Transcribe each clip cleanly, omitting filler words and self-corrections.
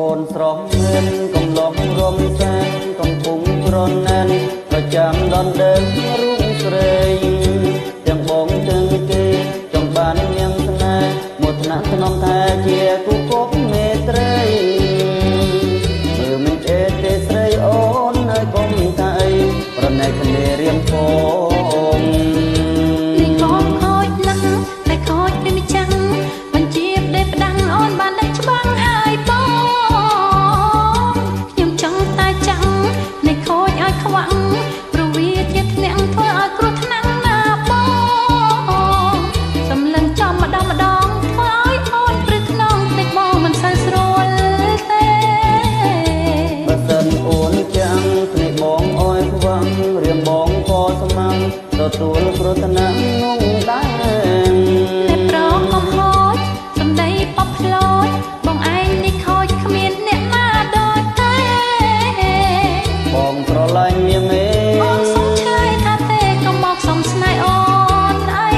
អូនស្រស់មានកំឡុងរំសានកំពុងក្រណានប្រចាំដនដើមរូបស្រីទាំងបងទាំងគេចង់បានយ៉ាងស្នេហ៍មកថ្នាក់ថ្នមថាជាគូគប់មេត្រីមើលមិនអេទេស្រីអូនហើយកុំថាអីប្រណែកគ្នារៀងផងនេះកុំខូចណាស់តែខូចពីម្ចាំងបញ្ជាផ្ដេសផ្ដាំងអូនបានតែច្បាំងហើយបងខ្ញុំចង់តែចាំងនេះខូចឲ្យខ្វាំងព្រោះវាជាធ្នាក់ធ្វើឲ្យគ្រោះថ្នាក់ណាបងសំឡឹងចំម្ដងធ្វើឲ្យអូនព្រឹកខ្នងតិចបងមិនសូវស្រួលទេបើសិនអូនចាំងភ្នែកបងអោយខ្វាំងរៀមបងក៏ស្មាំទទួលគ្រោះថ្នាក់នោះដែរតែប្រងកំហូចសំដីប៉បផ្លោចបងឯងនេះខូចគ្មានអ្នកណាដូចទេបងស្រឡាញ់នាងឯងបងសុំឆ្លើយថាទេកុំមកសុំស្នេហ៍អូនអី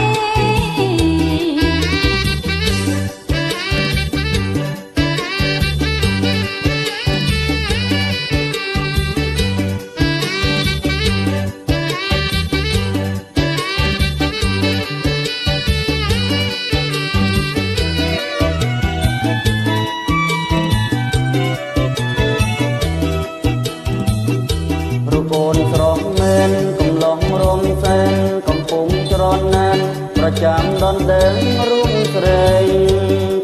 អូនស្រស់មែនកំឡុងរំសែនកំពុងច្រណែនប្រចាំដនដើមរូបស្រី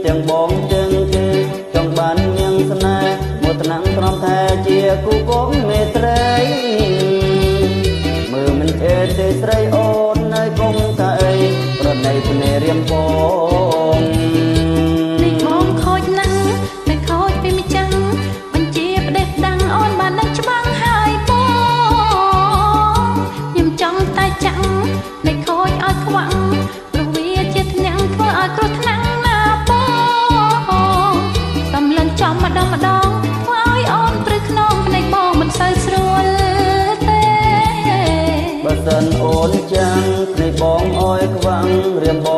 ទាំងបងទាំងគេចង់បាននាងស្នេហ៍មកថ្នាំងត្រង់ថាជាគូគប់មេត្រីមើលមិនអេទេស្រីអូនហើយកុំថាអីប្រណីភ្នែរៀមផងនេះបងខូចណាស់តែខូចពីម្ចាំងបញ្ជាផ្ដេសផ្ដាំងអូនបានតែច្បាំងហើយចង់តែចាំងនៃខូចឲ្យខ្វាំងព្រោះវាជាធ្នាក់ធ្វើឲ្យគ្រោះថ្នាក់ណាបងសំឡឹងចំម្ដងធ្វើឲ្យអូនព្រឹកខ្នងភ្នែកបងមិនសូវស្រួលទេបើសិនអូនចាំងភ្នែកបងអោយខ្វាំងរៀមបង